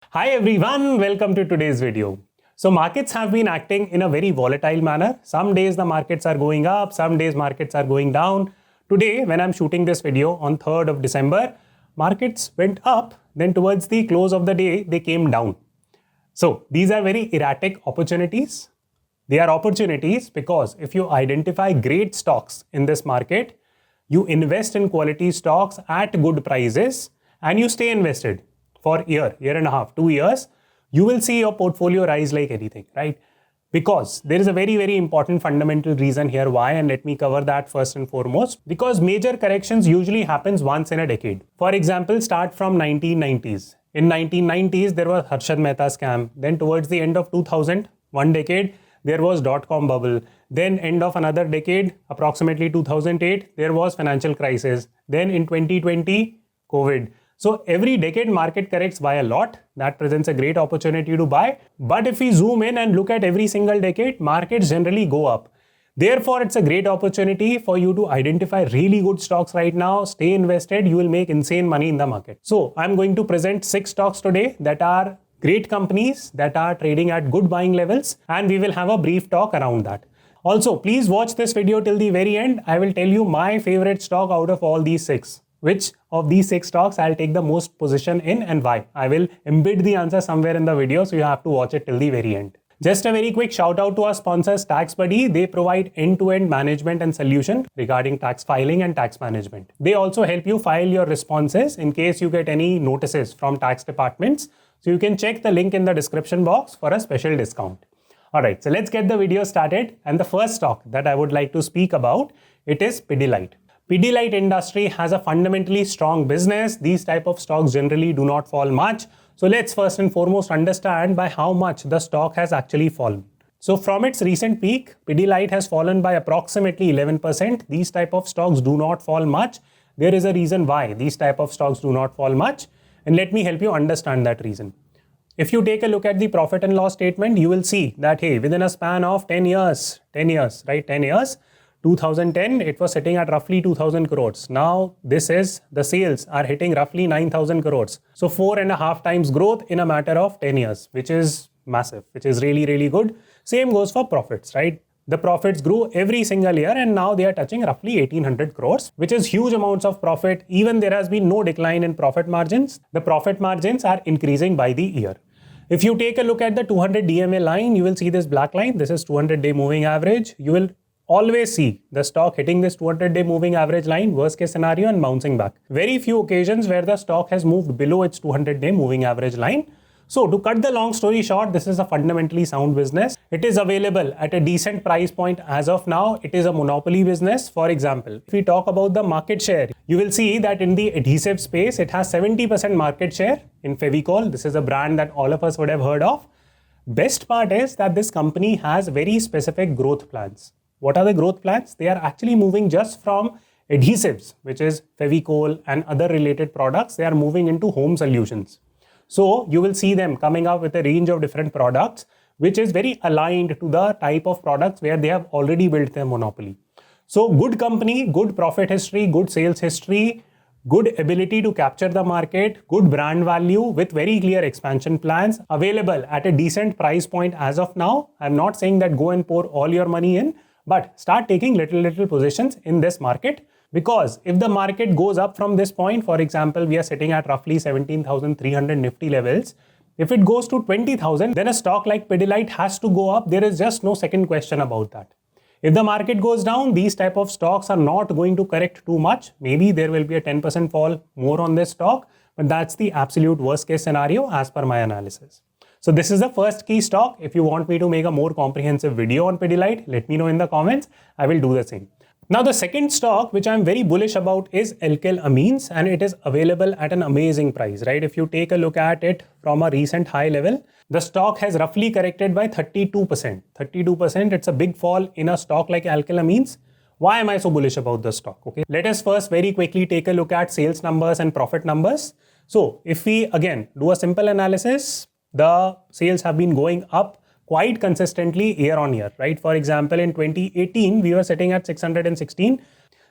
Hi everyone, welcome to today's video. So markets have been acting in a very volatile manner. Some days the markets are going up, some days markets are going down. Today, when I'm shooting this video on 3rd of December, markets went up, then towards the close of the day, they came down. So these are very erratic opportunities. They are opportunities because if you identify great stocks in this market, you invest in quality stocks at good prices and you stay invested for year and a half, 2 years, you will see your portfolio rise like anything, right? Because there is a very, very important fundamental reason here why, and let me cover that first and foremost. Because major corrections usually happens once in a decade. For example, start from 1990s. In 1990s, there was Harshad Mehta scam. Then towards the end of 2000, one decade, there was dot-com bubble. Then end of another decade, approximately 2008, there was financial crisis. Then in 2020, COVID. So every decade market corrects by a lot. That presents a great opportunity to buy. But if we zoom in and look at every single decade, markets generally go up. Therefore, it's a great opportunity for you to identify really good stocks right now. Stay invested. You will make insane money in the market. So I'm going to present 6 stocks today that are great companies that are trading at good buying levels. And we will have a brief talk around that. Also, please watch this video till the very end. I will tell you my favorite stock out of all these 6. Which of these 6 stocks I'll take the most position in and why. I will embed the answer somewhere in the video, so you have to watch it till the very end. Just a very quick shout out to our sponsors Tax Buddy. They provide end-to-end management and solution regarding tax filing and tax management. They also help you file your responses in case you get any notices from tax departments. So you can check the link in the description box for a special discount. Alright, so let's get the video started. And the first stock that I would like to speak about, it is Pidilite. Pidilite industry has a fundamentally strong business. These type of stocks generally do not fall much. So let's first and foremost understand by how much the stock has actually fallen. So from its recent peak, Pidilite has fallen by approximately 11%. These type of stocks do not fall much. There is a reason why these type of stocks do not fall much. And let me help you understand that reason. If you take a look at the profit and loss statement, you will see that, hey, within a span of 10 years, 2010, it was sitting at roughly 2000 crores. Now, the sales are hitting roughly 9000 crores. So 4.5 times growth in a matter of 10 years, which is massive, which is really, really good. Same goes for profits, right? The profits grew every single year and now they are touching roughly 1800 crores, which is huge amounts of profit. Even there has been no decline in profit margins. The profit margins are increasing by the year. If you take a look at the 200 DMA line, you will see this black line. This is 200-day moving average. You will always see the stock hitting this 200-day moving average line, worst case scenario, and bouncing back. Very few occasions where the stock has moved below its 200-day moving average line. So to cut the long story short, this is a fundamentally sound business. It is available at a decent price point as of now. It is a monopoly business. For example, if we talk about the market share, you will see that in the adhesive space, it has 70% market share in Fevicol. This is a brand that all of us would have heard of. Best part is that this company has very specific growth plans. What are the growth plans? They are actually moving just from adhesives, which is Fevicol and other related products. They are moving into home solutions. So you will see them coming up with a range of different products, which is very aligned to the type of products where they have already built their monopoly. So good company, good profit history, good sales history, good ability to capture the market, good brand value with very clear expansion plans available at a decent price point as of now. I'm not saying that go and pour all your money in, but start taking little positions in this market, because if the market goes up from this point, for example, we are sitting at roughly 17,300 Nifty levels. If it goes to 20,000, then a stock like Pidilite has to go up. There is just no second question about that. If the market goes down, these type of stocks are not going to correct too much. Maybe there will be a 10% fall more on this stock, but that's the absolute worst case scenario as per my analysis. So this is the first key stock. If you want me to make a more comprehensive video on Pidilite, let me know in the comments. I will do the same. Now the second stock which I'm very bullish about is Alkyl Amines, and it is available at an amazing price, right? If you take a look at it from a recent high level, the stock has roughly corrected by 32%. 32%, it's a big fall in a stock like Alkyl Amines. Why am I so bullish about the stock? Okay, let us first very quickly take a look at sales numbers and profit numbers. So if we again do a simple analysis, the sales have been going up quite consistently year on year, right? For example, in 2018, we were sitting at 616.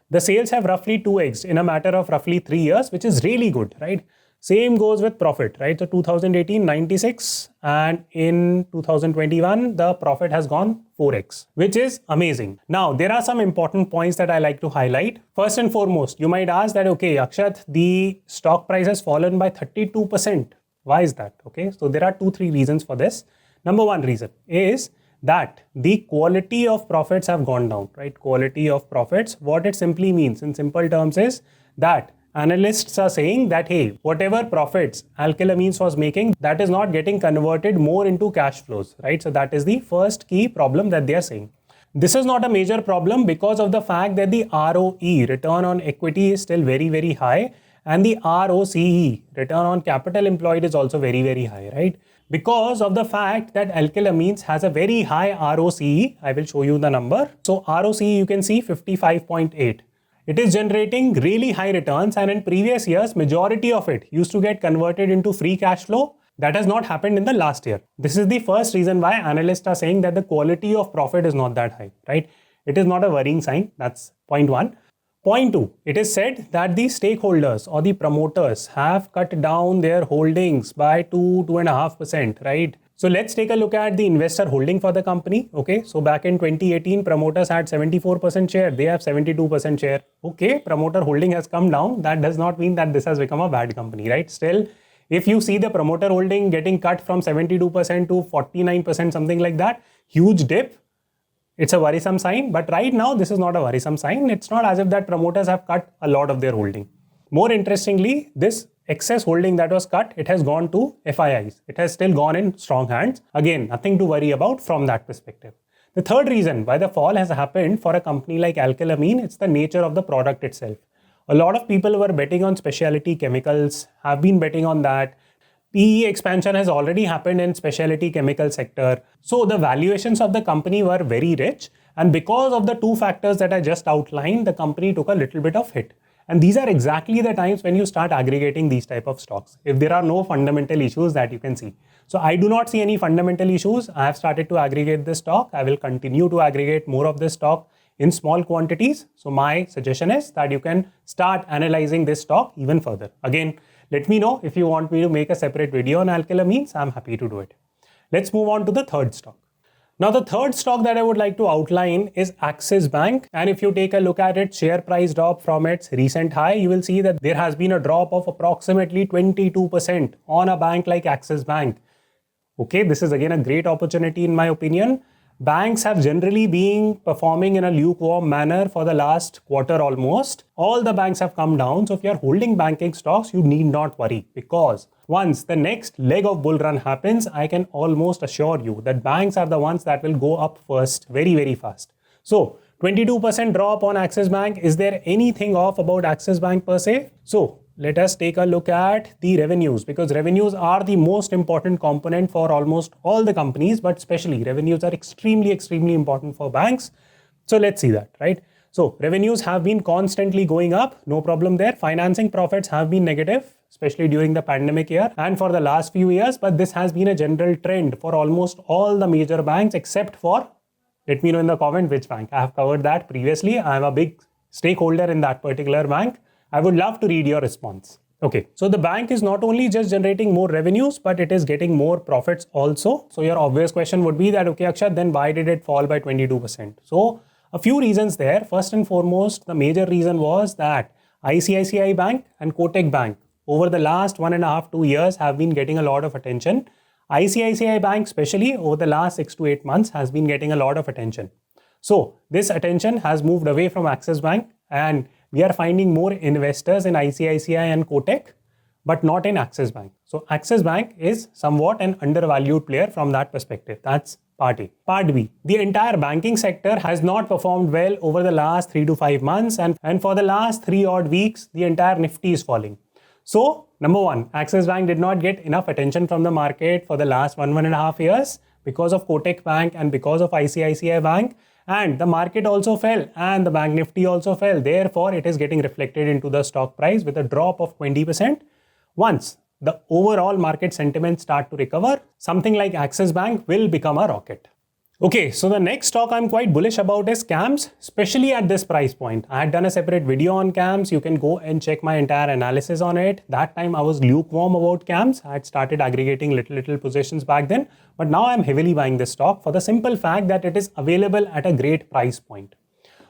The sales have roughly 2x in a matter of roughly 3 years, which is really good, right? Same goes with profit, right? So 2018, 96, and in 2021, the profit has gone 4x, which is amazing. Now, there are some important points that I like to highlight. First and foremost, you might ask that, okay, Akshat, the stock price has fallen by 32%. Why is that? Okay, so there are 2-3 reasons for this. Number one reason is that the quality of profits have gone down, right? Quality of profits, what it simply means in simple terms is that analysts are saying that, hey, whatever profits alkylamines was making, that is not getting converted more into cash flows, right? So that is the first key problem that they are saying. This is not a major problem because of the fact that the ROE, return on equity, is still very, very high, and the ROCE, return on capital employed, is also very, very high, right? Because of the fact that alkylamines has a very high ROCE, I will show you the number. So ROCE, you can see 55.8. It is generating really high returns, and in previous years, majority of it used to get converted into free cash flow. That has not happened in the last year. This is the first reason why analysts are saying that the quality of profit is not that high, right? It is not a worrying sign. That's point one. Point two, it is said that the stakeholders or the promoters have cut down their holdings by 2.5%, right? So let's take a look at the investor holding for the company. Okay, so back in 2018, promoters had 74% share. They have 72% share. Okay, promoter holding has come down. That does not mean that this has become a bad company, right? Still, if you see the promoter holding getting cut from 72% to 49%, something like that, huge dip, it's a worrisome sign. But right now, this is not a worrisome sign. It's not as if that promoters have cut a lot of their holding. More interestingly, this excess holding that was cut, it has gone to FIIs. It has still gone in strong hands. Again, nothing to worry about from that perspective. The third reason why the fall has happened for a company like alkylamine, it's the nature of the product itself. A lot of people who were betting on specialty chemicals have been betting on that. PE expansion has already happened in specialty chemical sector. So the valuations of the company were very rich. And because of the two factors that I just outlined, the company took a little bit of hit. And these are exactly the times when you start aggregating these type of stocks, if there are no fundamental issues that you can see. So I do not see any fundamental issues. I have started to aggregate this stock. I will continue to aggregate more of this stock in small quantities. So my suggestion is that you can start analyzing this stock even further. Again, let me know if you want me to make a separate video on alkylamines. I'm happy to do it. Let's move on to the third stock. Now, the third stock that I would like to outline is Axis Bank. And if you take a look at its share price drop from its recent high, you will see that there has been a drop of approximately 22% on a bank like Axis Bank. Okay, this is again a great opportunity in my opinion. Banks have generally been performing in a lukewarm manner for the last quarter almost. All the banks have come down. So if you're holding banking stocks, you need not worry, because once the next leg of bull run happens, I can almost assure you that banks are the ones that will go up first, very, very fast. So 22% drop on Axis Bank. Is there anything off about Axis Bank per se? So let us take a look at the revenues, because revenues are the most important component for almost all the companies, but especially revenues are extremely, extremely important for banks. So let's see that, right? So revenues have been constantly going up, no problem there. Financing profits have been negative, especially during the pandemic year and for the last few years, but this has been a general trend for almost all the major banks except for, let me know in the comment which bank. I have covered that previously. I am a big stakeholder in that particular bank. I would love to read your response. Okay, so the bank is not only just generating more revenues, but it is getting more profits also. So your obvious question would be that, okay, Akshat, then why did it fall by 22%? So a few reasons there. First and foremost, the major reason was that ICICI Bank and Kotak Bank over the last 1.5 to 2 years have been getting a lot of attention. ICICI Bank, especially over the last 6 to 8 months, has been getting a lot of attention. So this attention has moved away from Axis Bank, and we are finding more investors in ICICI and Kotak, but not in Axis Bank. So Axis Bank is somewhat an undervalued player from that perspective. That's part A. Part B, the entire banking sector has not performed well over the last 3 to 5 months, and for the last 3 odd weeks, the entire Nifty is falling. So number one, Axis Bank did not get enough attention from the market for the last 1.5 years because of Kotak Bank and because of ICICI Bank. And the market also fell and the bank Nifty also fell. Therefore, it is getting reflected into the stock price with a drop of 20%. Once the overall market sentiment start to recover, something like Axis Bank will become a rocket. Okay, so the next stock I'm quite bullish about is CAMS, especially at this price point. I had done a separate video on CAMS. You can go and check my entire analysis on it. That time I was lukewarm about CAMS. I had started aggregating little positions back then, but now I'm heavily buying this stock for the simple fact that it is available at a great price point.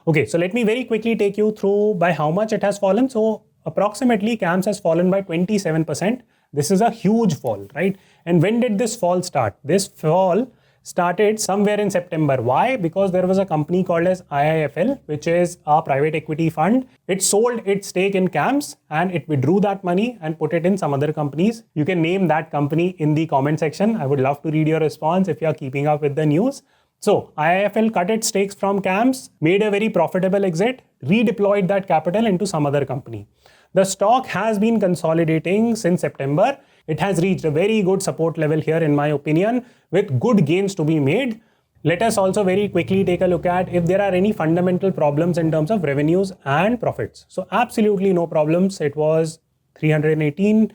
Okay, so let me very quickly take you through by how much it has fallen. So approximately CAMS has fallen by 27%. This is a huge fall, right? And when did this fall start? This fall started somewhere in September. Why? Because there was a company called as IIFL, which is a private equity fund. It sold its stake in CAMS and it withdrew that money and put it in some other companies. You can name that company in the comment section. I would love to read your response if you are keeping up with the news. So IIFL cut its stakes from CAMS, made a very profitable exit, redeployed that capital into some other company. The stock has been consolidating since September. It has reached a very good support level here in my opinion, with good gains to be made. Let us also very quickly take a look at if there are any fundamental problems in terms of revenues and profits. So absolutely no problems. It was 318,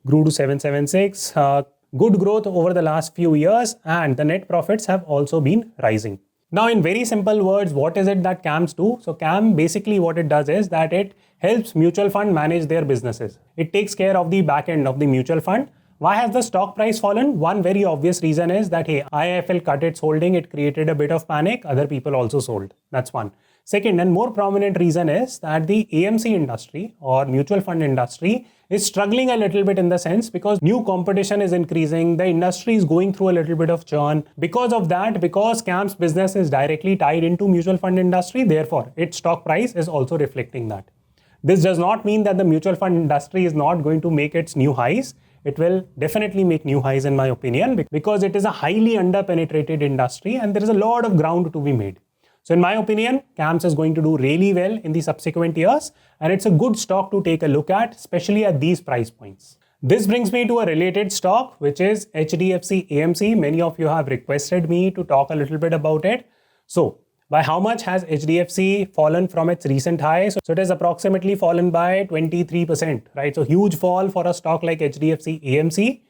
grew to 776. Good growth over the last few years, and the net profits have also been rising. Now, in very simple words, what is it that CAMS do? So CAM basically what it does is that it helps mutual fund manage their businesses. It takes care of the back end of the mutual fund. Why has the stock price fallen? One very obvious reason is that, hey, IIFL cut its holding, it created a bit of panic, other people also sold. That's one. Second and more prominent reason is that the AMC industry or mutual fund industry is struggling a little bit in the sense because new competition is increasing, the industry is going through a little bit of churn. Because of that, because CAMS business is directly tied into mutual fund industry, therefore its stock price is also reflecting that. This does not mean that the mutual fund industry is not going to make its new highs. It will definitely make new highs in my opinion because it is a highly underpenetrated industry and there is a lot of ground to be made. So in my opinion, CAMS is going to do really well in the subsequent years and it's a good stock to take a look at, especially at these price points. This brings me to a related stock, which is HDFC AMC. Many of you have requested me to talk a little bit about it. So by how much has HDFC fallen from its recent high? So it has approximately fallen by 23%, right? So huge fall for a stock like HDFC AMC.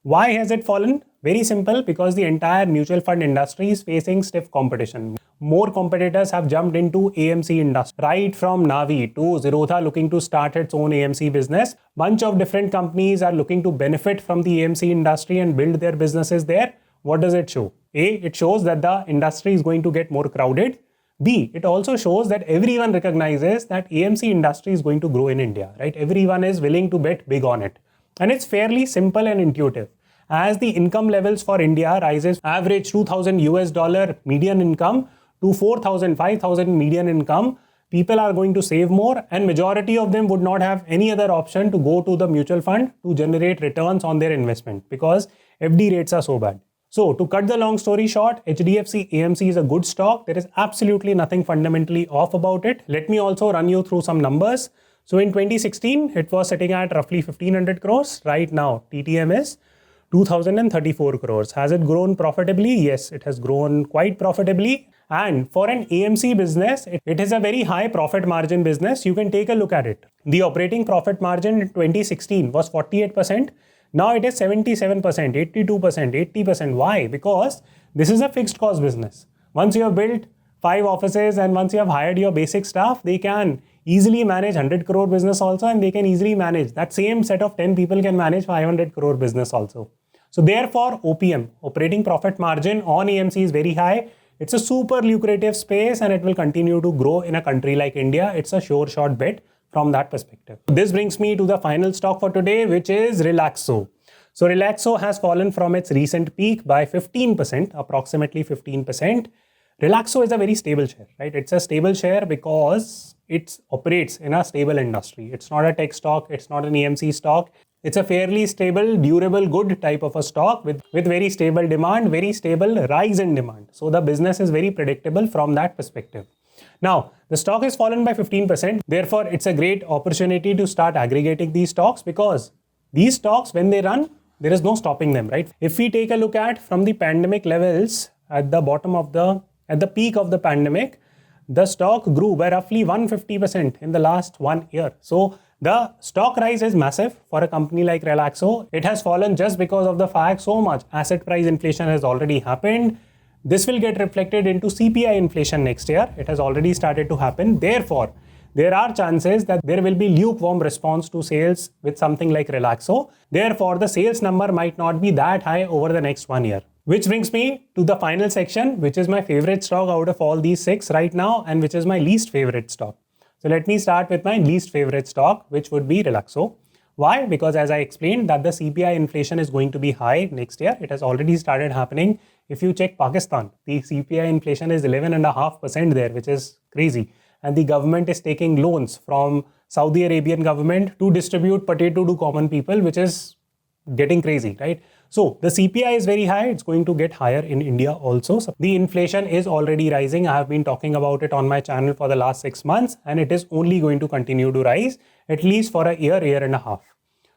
Why has it fallen? Very simple, because the entire mutual fund industry is facing stiff competition. More competitors have jumped into AMC industry, right from Navi to Zerodha looking to start its own AMC business. Bunch of different companies are looking to benefit from the AMC industry and build their businesses there. What does it show? A, it shows that the industry is going to get more crowded. B, it also shows that everyone recognizes that AMC industry is going to grow in India, right? Everyone is willing to bet big on it. And it's fairly simple and intuitive. As the income levels for India rises, average $2,000 median income to 4,000, 5,000 median income, people are going to save more and majority of them would not have any other option to go to the mutual fund to generate returns on their investment because FD rates are so bad. So to cut the long story short, HDFC AMC is a good stock. There is absolutely nothing fundamentally off about it. Let me also run you through some numbers. So in 2016, it was sitting at roughly 1500 crores. Right now, TTM is 2034 crores. Has it grown profitably? Yes, it has grown quite profitably. And for an AMC business, it is a very high profit margin business. You can take a look at it. The operating profit margin in 2016 was 48%. Now it is 77%, 82%, 80%. Why? Because this is a fixed cost business. Once you have built 5 offices and once you have hired your basic staff, they can easily manage 100 crore business also, and they can easily manage that same set of 10 people can manage 500 crore business also. So therefore, OPM, operating profit margin on AMC is very high. It's a super lucrative space and it will continue to grow in a country like India. It's a sure shot bet from that perspective. This brings me to the final stock for today, which is Relaxo. So Relaxo has fallen from its recent peak by 15%, approximately 15%. Relaxo is a very stable share, right? It's a stable share because it operates in a stable industry. It's not a tech stock. It's not an AMC stock. It's a fairly stable, durable, good type of a stock with very stable demand, very stable rise in demand. So the business is very predictable from that perspective. Now, the stock has fallen by 15%. Therefore, it's a great opportunity to start aggregating these stocks because these stocks, when they run, there is no stopping them, right? If we take a look at from the pandemic levels at the peak of the pandemic, the stock grew by roughly 150% in the last 1 year. So the stock rise is massive for a company like Relaxo. It has fallen just because of the fact so much asset price inflation has already happened. This will get reflected into CPI inflation next year. It has already started to happen. Therefore, there are chances that there will be lukewarm response to sales with something like Relaxo. Therefore, the sales number might not be that high over the next 1 year. Which brings me to the final section, which is my favorite stock out of all these 6 right now, and which is my least favorite stock. So let me start with my least favorite stock, which would be Relaxo. Why? Because as I explained that the CPI inflation is going to be high next year. It has already started happening. If you check Pakistan, the CPI inflation is 11.5% there, which is crazy. And the government is taking loans from Saudi Arabian government to distribute potato to common people, which is getting crazy, right? So the CPI is very high. It's going to get higher in India also. So the inflation is already rising. I have been talking about it on my channel for the last 6 months, and it is only going to continue to rise at least for a year and a half.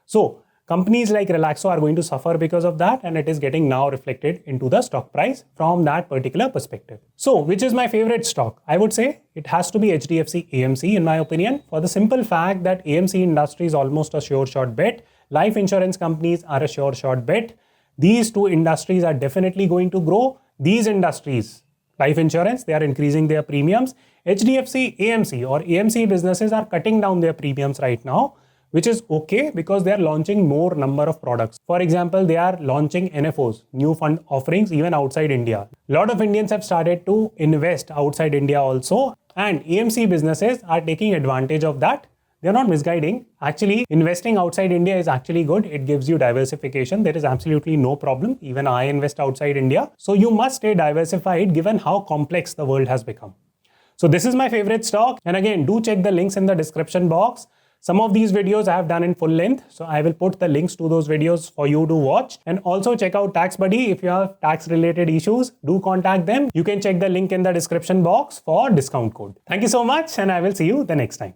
So companies like Relaxo are going to suffer because of that, and it is getting now reflected into the stock price from that particular perspective. So which is my favorite stock? I would say it has to be HDFC AMC in my opinion, for the simple fact that AMC industry is almost a sure shot bet. Life insurance companies are a sure shot bet. These two industries are definitely going to grow. These industries, life insurance, they are increasing their premiums. HDFC AMC or AMC businesses are cutting down their premiums right now, which is okay because they are launching more number of products. For example, they are launching NFOs, new fund offerings, even outside India. A lot of Indians have started to invest outside India also, and AMC businesses are taking advantage of that. They're not misguiding. Actually, investing outside India is actually good. It gives you diversification. There is absolutely no problem. Even I invest outside India. So you must stay diversified given how complex the world has become. So this is my favorite stock. And again, do check the links in the description box. Some of these videos I have done in full length. So I will put the links to those videos for you to watch. And also check out Tax Buddy. If you have tax related issues, do contact them. You can check the link in the description box for discount code. Thank you so much, and I will see you the next time.